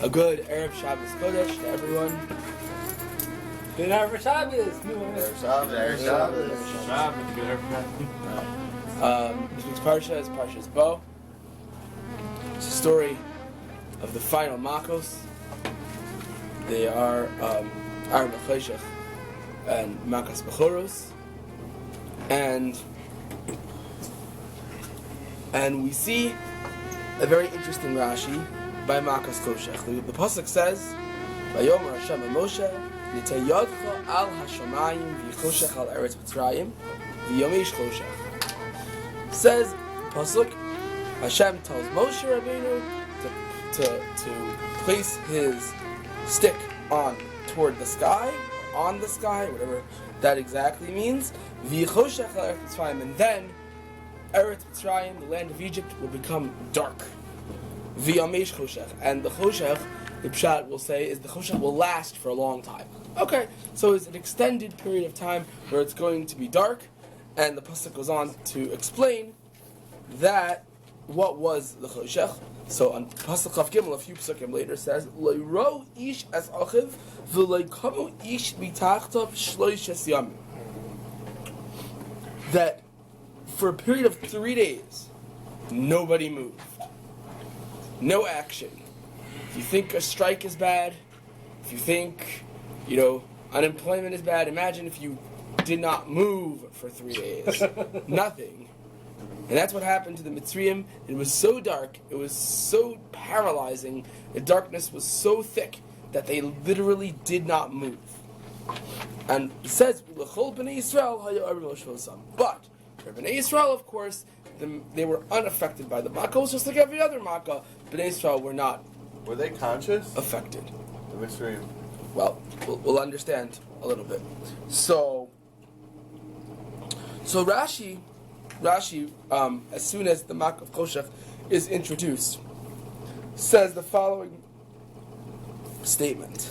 A good Erev Shabbos Kodesh to everyone. Good Erev Shabbos. Erev Shabbos. Good Erev This week's Parsha is Parshas Bo. It's a story of the final makos. They are makas Choshech and makas Choshech, and we see a very interesting rashi by makas Choshech. The pasuk says, "Vayomer Hashem Moshe, Nitei yodcha al hashamayim v'choshech al eretz Mitzrayim v'yomish Choshech." Says pasuk, Hashem tells Moshe Rabbeinu to place his stick toward the sky, on the sky, whatever that exactly means. V'choshech al eretz Mitzrayim, and then Eretz Mitzrayim, the land of Egypt, will become dark. V'yamesh Choshech, and the Choshech, the Pshat will say, is the Choshech will last for a long time. Okay, so it's an extended period of time where it's going to be dark, and the pasuk goes on to explain that what was the Choshech. So on pasuk Chav Gimel, a few pasukim later, says, "Lo'iro ish as achiv v'lo'kamu ish mitachtav shloishes yamim." That for a period of 3 days, nobody moved. No action. If you think a strike is bad, if you think, unemployment is bad, imagine if you did not move for 3 days. Nothing. And that's what happened to the Mitzrayim. It was so dark, it was so paralyzing, the darkness was so thick that they literally did not move. And it says, L'chol b'nei Yisrael haya arba shvosam. But for Bnei Yisrael, of course, they were unaffected by the makkos, just like every other makkah. Bnei Yisrael were not. Were they conscious? Affected. The Mitzrayim. Well, we'll understand a little bit. So Rashi, as soon as the makas Choshech is introduced, says the following statement: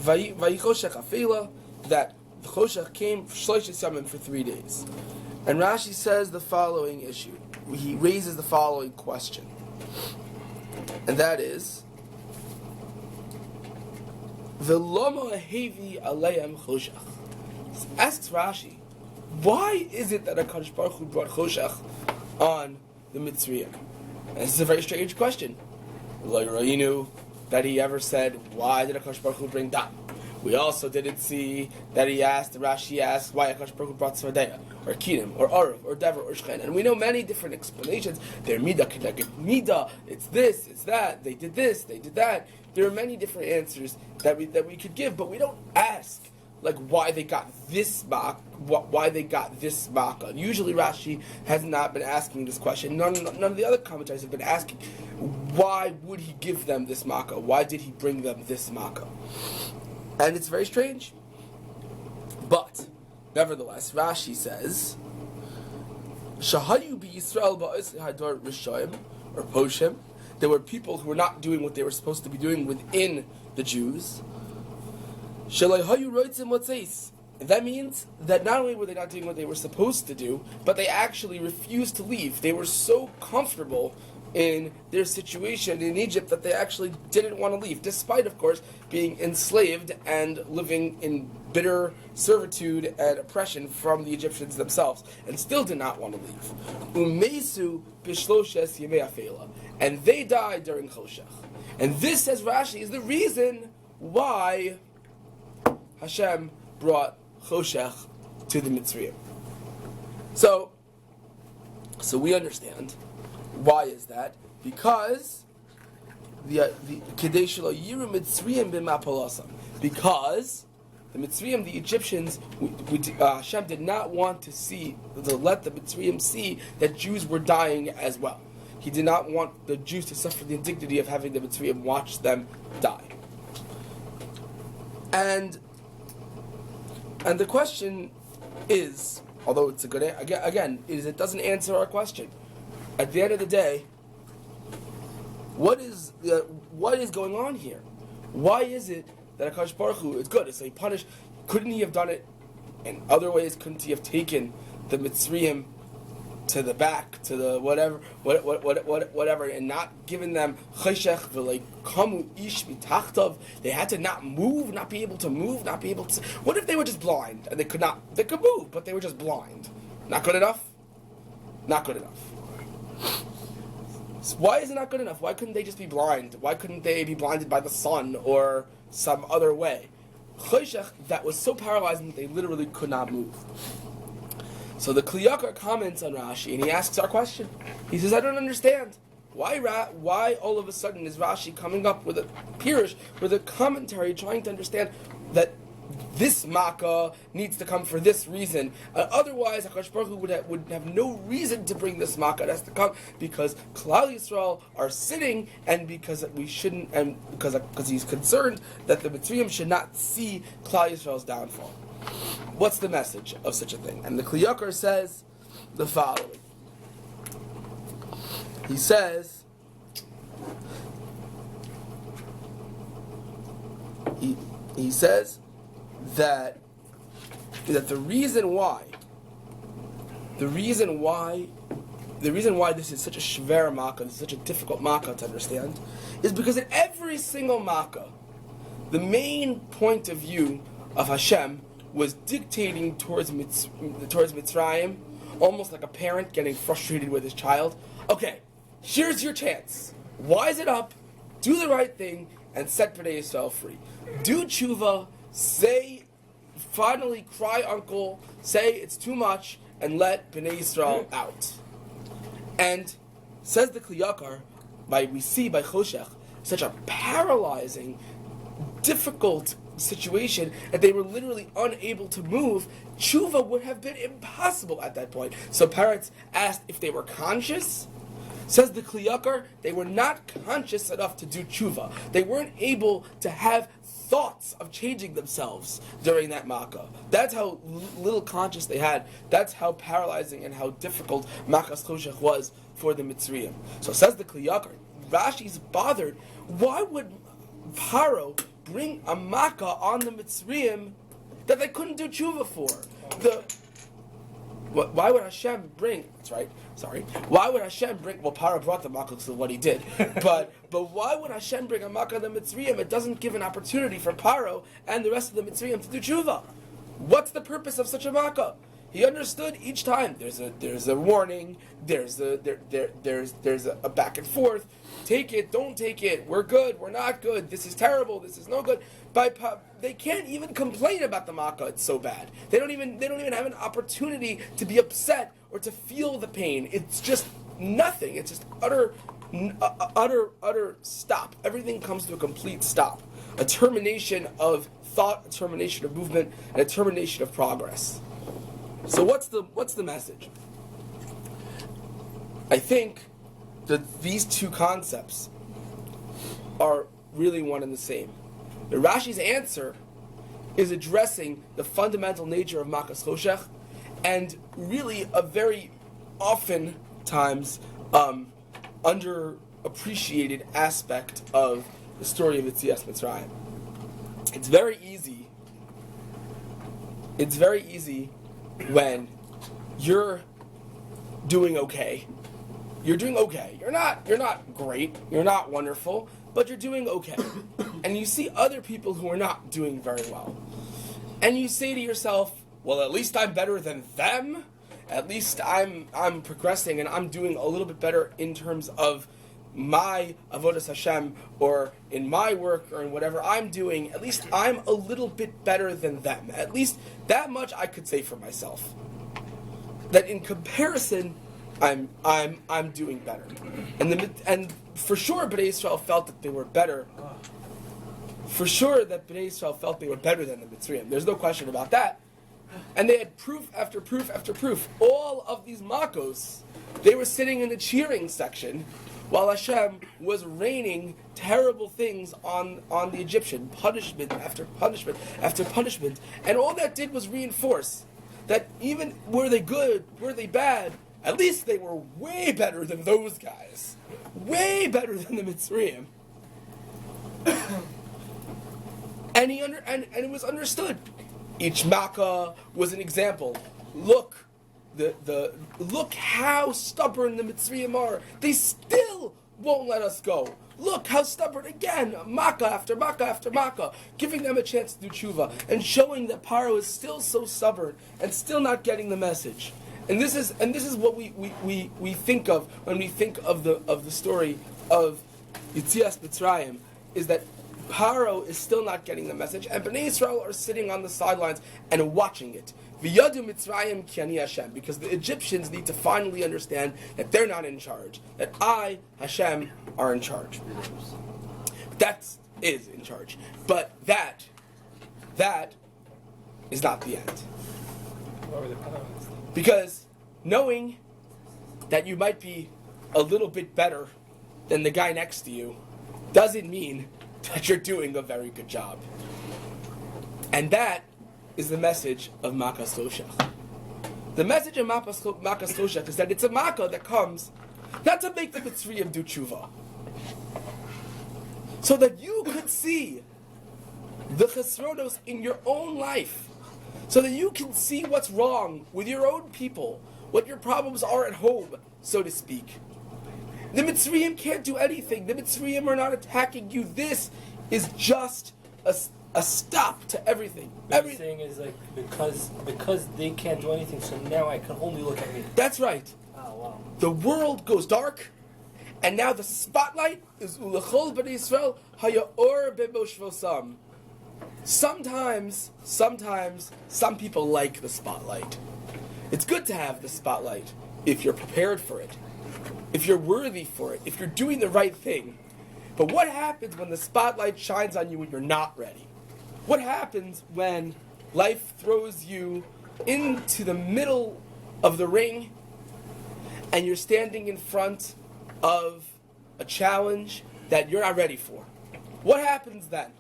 Vayichoshech afela, that the Choshech came shloishes yamim for 3 days. And Rashi says the following issue. He raises the following question. And that is, V'loma hevi aleim Choshech. Asks Rashi, why is it that HaKadosh Baruch Hu brought Choshech on the Mitzrayim? And this is a very strange question. You knew that he ever said, why did HaKadosh Baruch Hu bring that? We also didn't see that Rashi asked why HaKadosh Baruch Hu brought Svardeya, or Kinim, or Arav, or Dever, or Shchen. And we know many different explanations. They're Midah, Kedeged Midah, it's this, it's that, they did this, they did that. There are many different answers that we could give, but we don't ask why they got this why they got this makkah. Usually Rashi has not been asking this question. None of the other commentators have been asking, why would he give them this makkah? Why did he bring them this makkah? And it's very strange. But, nevertheless, Rashi says, Shahayu bi Yisrael ba'is hadar rishayim, or poshim. There were people who were not doing what they were supposed to be doing within the Jews. Shalayhayu roitzim latzeis. That means that not only were they not doing what they were supposed to do, but they actually refused to leave. They were so comfortable in their situation in Egypt that they actually didn't want to leave, despite, of course, being enslaved and living in bitter servitude and oppression from the Egyptians themselves, and still did not want to leave. Umeisu bishloshes yemei afela, and they died during Choshech. And this, says Rashi, is the reason why Hashem brought Choshech to the Mitzrayim. So we understand. Why is that? Because the Mitzrayim, the Egyptians, Hashem did not want to let the Mitzrayim see that Jews were dying as well. He did not want the Jews to suffer the indignity of having the Mitzrayim watch them die. And the question is, although it's a good it doesn't answer our question. At the end of the day, what is going on here? Why is it that HaKadosh Baruch Hu is good? So he punished. Couldn't he have done it in other ways? Couldn't he have taken the Mitzrayim to the back, to the whatever, and not giving them Choshech v'lei kamu ish mitachtov. They had to not move, not be able to move, not be able to. What if they were just blind and they could not? They could move, but they were just blind. Not good enough. Not good enough. So why is it not good enough? Why couldn't they just be blind? Why couldn't they be blinded by the sun or some other way? Choshech that was so paralyzing that they literally could not move. So the yakar comments on Rashi and he asks our question. He says, I don't understand. Why all of a sudden is Rashi coming up with a pirush, with a commentary trying to understand that this makkah needs to come for this reason. Otherwise, HaKadosh Baruch Hu would have no reason to bring this makkah. It has to come because Kollel Yisrael are sitting, and because we shouldn't, and because he's concerned that the Mitzrayim should not see Kollel Yisrael's downfall. What's the message of such a thing? And the yakar says the following. He says, he says that the reason why this is such a shver makkah, this is such a difficult makkah to understand, is because in every single makkah, the main point of view of Hashem was dictating towards Mitzrayim, almost like a parent getting frustrated with his child. Okay, here's your chance. Wise it up, do the right thing, and set Bnei Yisrael free. Do tshuva, say, finally cry uncle, say it's too much, and let Bnei Yisrael out. And says the yakar, we see by Choshech, such a paralyzing, difficult situation that they were literally unable to move. Tshuva would have been impossible at that point. So parents asked if they were conscious. Says the yakar, they were not conscious enough to do tshuva. They weren't able to have thoughts of changing themselves during that makkah. That's how little conscious they had. That's how paralyzing and how difficult makas Choshech was for the Mitzrayim. So says the yakar, Rashi's bothered. Why would Paro bring a makkah on the Mitzrayim that they couldn't do tshuva for? Why would Hashem bring? That's right. Sorry. Why would Hashem bring? Well, Paro brought the makkah because of what he did. but why would Hashem bring a makkah on the Mitzrayim? It doesn't give an opportunity for Paro and the rest of the Mitzrayim to do tshuva. What's the purpose of such a makkah? He understood each time. There's a warning. There's a back and forth. Take it, don't take it. We're good. We're not good. This is terrible. This is no good. They can't even complain about the makkah. It's so bad. They don't even have an opportunity to be upset or to feel the pain. It's just nothing. It's just utter stop. Everything comes to a complete stop. A termination of thought, a termination of movement, and a termination of progress. So what's the message? I think that these two concepts are really one and the same. The Rashi's answer is addressing the fundamental nature of makas Choshech, and really a very often times underappreciated aspect of the story of Yetzias Mitzrayim. It's very easy when you're doing okay. You're doing okay. You're not great. You're not wonderful, but you're doing okay. And you see other people who are not doing very well. And you say to yourself, well, at least I'm better than them. At least I'm progressing and I'm doing a little bit better in terms of my avodas Hashem, or in my work, or in whatever I'm doing. At least I'm a little bit better than them. At least that much I could say for myself. That in comparison, I'm doing better. And for sure, Bnei Yisrael felt that they were better. For sure, that Bnei Yisrael felt they were better than the Mitzrayim. There's no question about that. And they had proof after proof after proof. All of these makos, they were sitting in the cheering section, while Hashem was raining terrible things on the Egyptian, punishment after punishment after punishment. And all that did was reinforce that even were they good, were they bad, at least they were way better than those guys. Way better than the Mitzrayim. And it was understood. Each makkah was an example. Look, look how stubborn the Mitzrayim are. They still won't let us go. Look how stubborn again, makkah after makkah after makkah, giving them a chance to do tshuva and showing that Paro is still so stubborn and still not getting the message. And this is what we think of when we think of the story of Yitzias Mitzrayim, is that Paro is still not getting the message, and Bnei Israel are sitting on the sidelines and watching it. V'yadu Mitzrayim ki ani Hashem, because the Egyptians need to finally understand that they're not in charge, that I, Hashem, are in charge. That is in charge. But that is not the end. Because knowing that you might be a little bit better than the guy next to you doesn't mean that you're doing a very good job. And that is the message of makas Choshech. The message of makas Choshech is that it's a makkah that comes not to make the Mitzrayim do tshuva, so that you could see the chesronos in your own life, so that you can see what's wrong with your own people, what your problems are at home, so to speak. The Mitzrayim can't do anything. The Mitzrayim are not attacking you. This is just a stop to everything. Everything is like because they can't do anything, so now I can only look at me. That's right. Oh wow. The world goes dark, and now the spotlight is ulachol b'nei Yisrael hayaor b'moshvosam. Sometimes some people like the spotlight. It's good to have the spotlight if you're prepared for it, if you're worthy for it, if you're doing the right thing. But what happens when the spotlight shines on you when you're not ready? What happens when life throws you into the middle of the ring and you're standing in front of a challenge that you're not ready for? What happens then?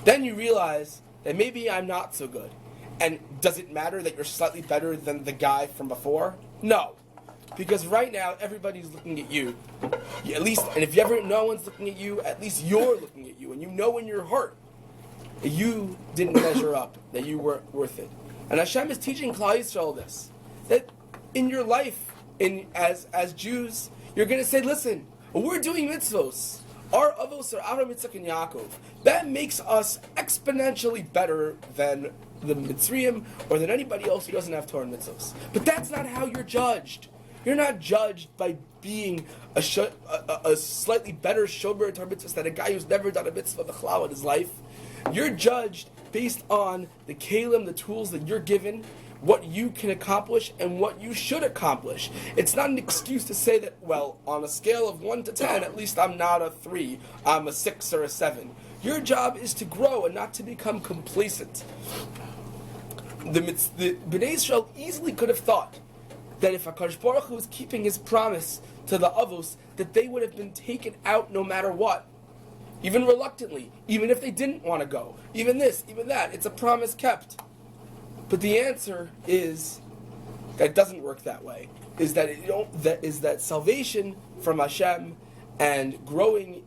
Then you realize that maybe I'm not so good. And does it matter that you're slightly better than the guy from before? No. Because right now, everybody's looking at you. At least, and if no one's looking at you, at least you're looking at you. And you know in your heart that you didn't measure up, that you weren't worth it. And Hashem is teaching Klal Yisrael this. That in your life, as Jews, you're going to say, listen, we're doing mitzvos. Our avos are Avraham, Yitzchak, and Yaakov. That makes us exponentially better than the Mitzrayim or than anybody else who doesn't have Torah and mitzvos. But that's not how you're judged. You're not judged by being a slightly better shomer Torah mitzvahs than a guy who's never done a mitzvah b'chlal in his life. You're judged based on the kelim, the tools that you're given, what you can accomplish and what you should accomplish. It's not an excuse to say that, well, on a scale of 1 to 10, at least I'm not a 3, I'm a 6 or a 7. Your job is to grow and not to become complacent. The Bnei Israel easily could have thought that if HaKadosh Baruch Hu was keeping his promise to the Avos, that they would have been taken out no matter what. Even reluctantly, even if they didn't want to go. Even this, even that. It's a promise kept. But the answer is that it doesn't work that way. Is that salvation from Hashem and growing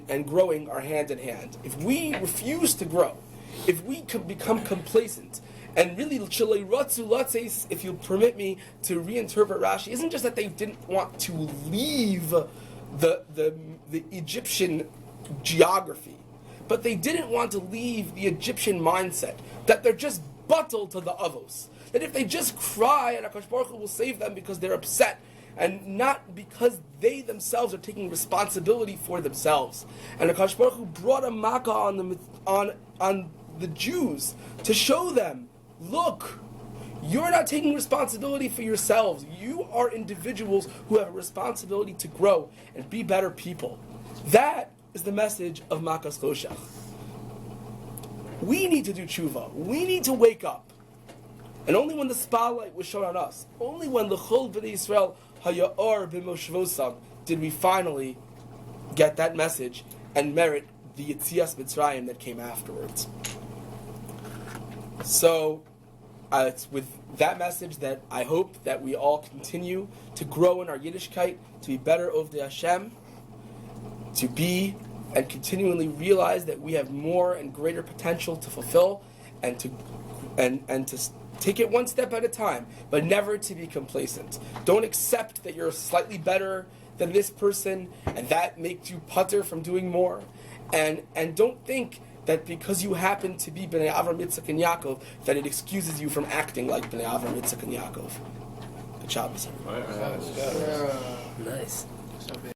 and growing are hand in hand. If we refuse to grow, if we could become complacent, and really, if you'll permit me to reinterpret Rashi, isn't just that they didn't want to leave the Egyptian geography, but they didn't want to leave the Egyptian mindset, that they're just bottled to the avos. That if they just cry, and HaKadosh Baruch Hu will save them because they're upset, and not because they themselves are taking responsibility for themselves. And HaKadosh Baruch Hu brought a makkah on the Jews to show them, look, you're not taking responsibility for yourselves. You are individuals who have a responsibility to grow and be better people. That is the message of makas Choshech. We need to do tshuva. We need to wake up. And only when the spotlight was shown on us, only when the chol b'nei Yisrael hayaor b'moshvosam, did we finally get that message and merit the Yitzias Mitzrayim that came afterwards. So, it's with that message that I hope that we all continue to grow in our Yiddishkeit, to be better of the Hashem, to be and continually realize that we have more and greater potential to fulfill, and to Take it one step at a time, but never to be complacent. Don't accept that you're slightly better than this person, and that makes you putter from doing more. And don't think that because you happen to be Bnei Avram, Yitzchak, and Yaakov, that it excuses you from acting like Bnei Avram, Yitzchak, and Yaakov. Good job, Nice.